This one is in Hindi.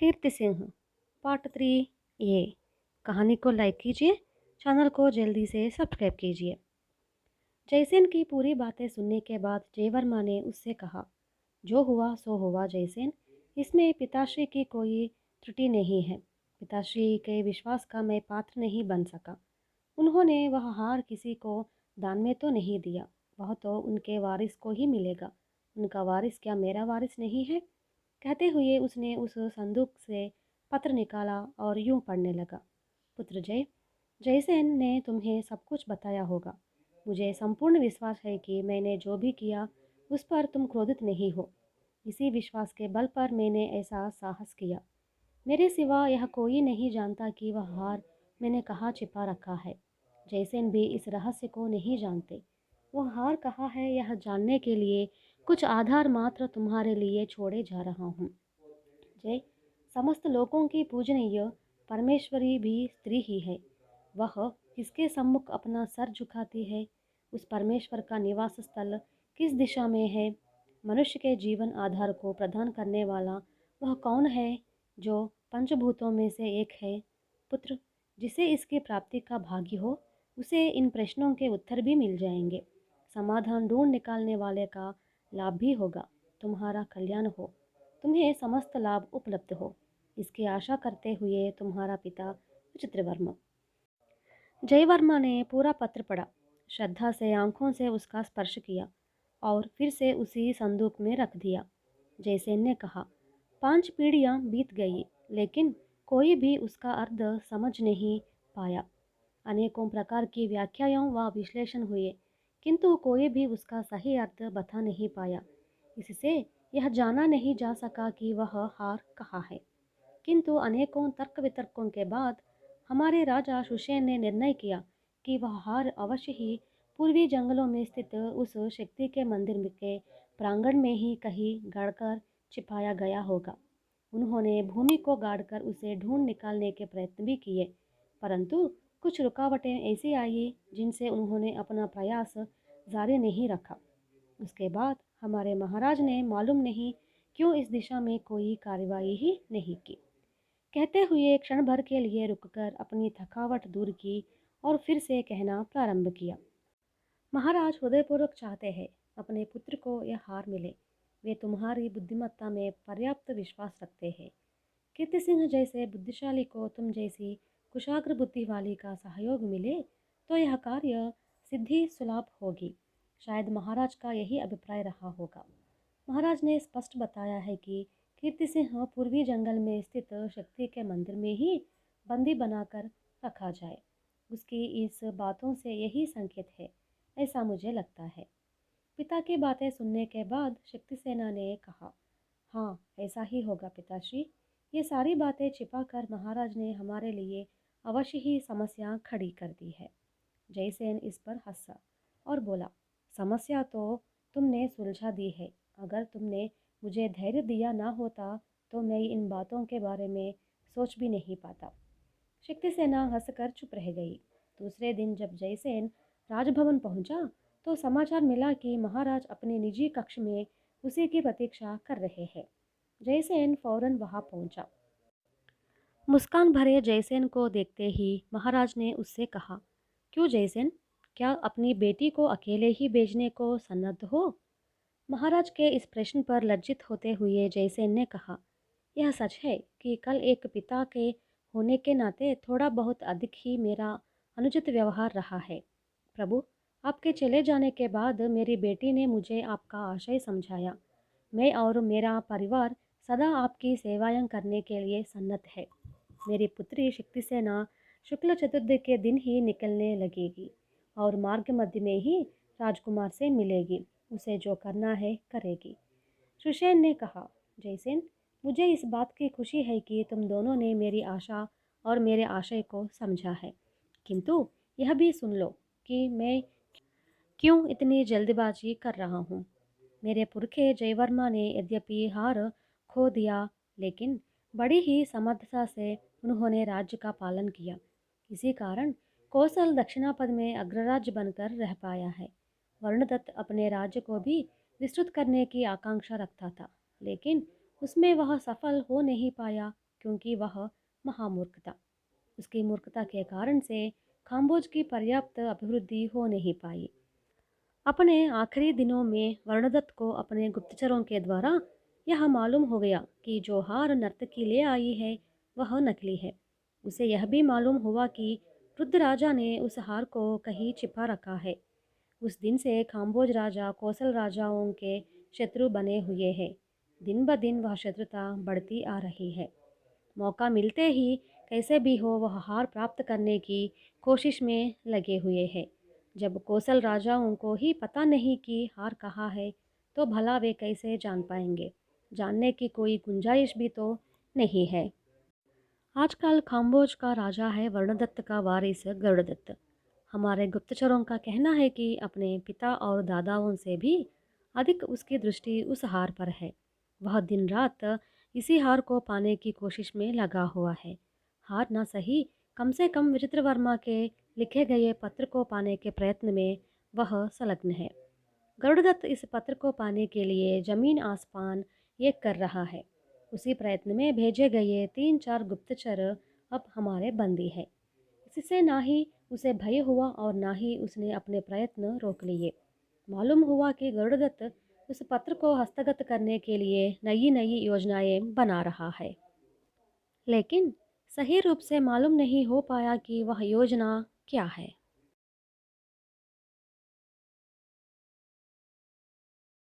कीर्ति सिंह पार्ट 3 ए। कहानी को लाइक कीजिए, चैनल को जल्दी से सब्सक्राइब कीजिए। जयसेन की पूरी बातें सुनने के बाद जयवर्मा ने उससे कहा, जो हुआ सो हुआ जयसेन, इसमें पिताश्री की कोई त्रुटि नहीं है। पिताश्री के विश्वास का मैं पात्र नहीं बन सका। उन्होंने वह हार किसी को दान में तो नहीं दिया, वह तो उनके वारिस को ही मिलेगा। उनका वारिस क्या मेरा वारिस नहीं है? कहते हुए उसने उस संदूक से पत्र निकाला और यूं पढ़ने लगा। पुत्र जय, जयसेन ने तुम्हें सब कुछ बताया होगा। मुझे संपूर्ण विश्वास है कि मैंने जो भी किया उस पर तुम क्रोधित नहीं हो। इसी विश्वास के बल पर मैंने ऐसा साहस किया। मेरे सिवा यह कोई नहीं जानता कि वह हार मैंने कहाँ छिपा रखा है। जयसेन भी इस रहस्य को नहीं जानते। वह हार कहाँ है यह जानने के लिए कुछ आधार मात्र तुम्हारे लिए छोड़े जा रहा हूँ। जय, समस्त लोगों की पूजनीय परमेश्वरी भी स्त्री ही है। वह किसके सम्मुख अपना सर झुकाती है? उस परमेश्वर का निवास स्थल किस दिशा में है? मनुष्य के जीवन आधार को प्रदान करने वाला वह कौन है जो पंचभूतों में से एक है? पुत्र, जिसे इसकी प्राप्ति का भाग्य हो उसे इन प्रश्नों के उत्तर भी मिल जाएंगे। समाधान ढूंढ निकालने वाले का लाभ भी होगा। तुम्हारा कल्याण हो, तुम्हें समस्त लाभ उपलब्ध हो, इसकी आशा करते हुए तुम्हारा पिता विचित्रवर्मा। जयवर्मा ने पूरा पत्र पढ़ा, श्रद्धा से आंखों से उसका स्पर्श किया और फिर से उसी संदूक में रख दिया। जयसेन ने कहा, 5 पीढ़ियां बीत गई, लेकिन कोई भी उसका अर्थ समझ नहीं पाया। अनेकों प्रकार की व्याख्याओं व विश्लेषण हुए, किंतु कोई भी उसका सही अर्थ बता नहीं पाया। इससे यह जाना नहीं जा सका कि वह हार कहाँ है। किंतु अनेकों तर्क वितर्कों के बाद हमारे राजा शुशेन ने निर्णय किया कि वह हार अवश्य ही पूर्वी जंगलों में स्थित उस शक्ति के मंदिर के प्रांगण में ही कहीं गाड़कर छिपाया गया होगा। उन्होंने भूमि को गाड़कर उसे ढूंढ निकालने के प्रयत्न भी किए, परंतु कुछ रुकावटें ऐसी आई जिनसे उन्होंने अपना प्रयास जारी नहीं रखा। उसके बाद हमारे महाराज ने मालूम नहीं क्यों इस दिशा में कोई कार्रवाई ही नहीं की। कहते हुए क्षण भर के लिए रुककर अपनी थकावट दूर की और फिर से कहना प्रारंभ किया। महाराज हृदयपूर्वक चाहते हैं अपने पुत्र को यह हार मिले। वे तुम्हारी बुद्धिमत्ता में पर्याप्त विश्वास रखते हैं। कीर्ति सिंह जैसे बुद्धिशाली को तुम जैसी कुशाग्र बुद्धि वाली का सहयोग मिले तो यह कार्य सिद्धि सुलभ होगी। शायद महाराज का यही अभिप्राय रहा होगा। महाराज ने स्पष्ट बताया है कि कीर्ति सिंह पूर्वी जंगल में स्थित शक्ति के मंदिर में ही बंदी बनाकर रखा जाए। उसकी इस बातों से यही संकेत है, ऐसा मुझे लगता है। पिता की बातें सुनने के बाद शक्ति सेना ने कहा, हाँ ऐसा ही होगा पिताश्री। ये सारी बातें छिपाकर महाराज ने हमारे लिए अवश्य ही समस्या खड़ी कर दी है। जयसेन इस पर हंसा और बोला, समस्या तो तुमने सुलझा दी है। अगर तुमने मुझे धैर्य दिया ना होता तो मैं इन बातों के बारे में सोच भी नहीं पाता। शक्ति सेना हंसकर चुप रह गई। दूसरे दिन जब जयसेन राजभवन पहुंचा तो समाचार मिला कि महाराज अपने निजी कक्ष में उसी की प्रतीक्षा कर रहे हैं। जयसेन फौरन वहां पहुंचा। मुस्कान भरे जयसेन को देखते ही महाराज ने उससे कहा, क्यों जयसेन, क्या अपनी बेटी को अकेले ही भेजने को सन्नद्ध हो? महाराज के इस प्रश्न पर लज्जित होते हुए जयसेन ने कहा, यह सच है कि कल एक पिता के होने के नाते थोड़ा बहुत अधिक ही मेरा अनुचित व्यवहार रहा है। प्रभु, आपके चले जाने के बाद मेरी बेटी ने मुझे आपका आशय समझाया। मैं और मेरा परिवार सदा आपकी सेवाएं करने के लिए सन्नत है। मेरी पुत्री शक्ति सेना शुक्ल चतुर्थी के दिन ही निकलने लगेगी और मार्ग मध्य में ही राजकुमार से मिलेगी। उसे जो करना है करेगी। सुशेन ने कहा, जयसेन, मुझे इस बात की खुशी है कि तुम दोनों ने मेरी आशा और मेरे आशय को समझा है, किंतु यह भी सुन लो कि मैं क्यों इतनी जल्दबाजी कर रहा हूँ। मेरे पुरखे जयवर्मा ने यद्यपि हार खो दिया, लेकिन बड़ी ही समर्थता से उन्होंने राज्य का पालन किया। इसी कारण कौशल दक्षिणापद में अग्रराज्य बनकर रह पाया है। वर्णदत्त अपने राज्य को भी विस्तृत करने की आकांक्षा रखता था, लेकिन उसमें वह सफल हो नहीं पाया क्योंकि वह महामूर्ख था। उसकी मूर्खता के कारण से काम्बोज की पर्याप्त अभिवृद्धि हो नहीं पाई। अपने आखिरी दिनों में वर्णदत्त को अपने गुप्तचरों के द्वारा यह मालूम हो गया कि जो हार नर्तकी ले आई है वह नकली है। उसे यह भी मालूम हुआ कि वृद्ध राजा ने उस हार को कहीं छिपा रखा है। उस दिन से काम्बोज राजा कौशल राजाओं के शत्रु बने हुए हैं। दिन ब दिन वह शत्रुता बढ़ती आ रही है। मौका मिलते ही कैसे भी हो वह हार प्राप्त करने की कोशिश में लगे हुए हैं। जब कौशल राजाओं को ही पता नहीं कि हार कहाँ है तो भला वे कैसे जान पाएंगे। जानने की कोई गुंजाइश भी तो नहीं है। आजकल काम्बोज का राजा है वर्णदत्त का वारिस गरुड़दत्त। हमारे गुप्तचरों का कहना है कि अपने पिता और दादाओं से भी अधिक उसकी दृष्टि उस हार पर है। वह दिन रात इसी हार को पाने की कोशिश में लगा हुआ है। हार ना सही, कम से कम विचित्र वर्मा के लिखे गए पत्र को पाने के प्रयत्न में वह संलग्न है। गरुड़दत्त इस पत्र को पाने के लिए जमीन आसमान एक कर रहा है। उसी प्रयत्न में भेजे गए 3-4 गुप्तचर अब हमारे बंदी है। इससे ना ही उसे भय हुआ और ना ही उसने अपने प्रयत्न रोक लिए। मालूम हुआ कि गरुड़दत्त उस पत्र को हस्तगत करने के लिए नई नई योजनाएं बना रहा है, लेकिन सही रूप से मालूम नहीं हो पाया कि वह योजना क्या है।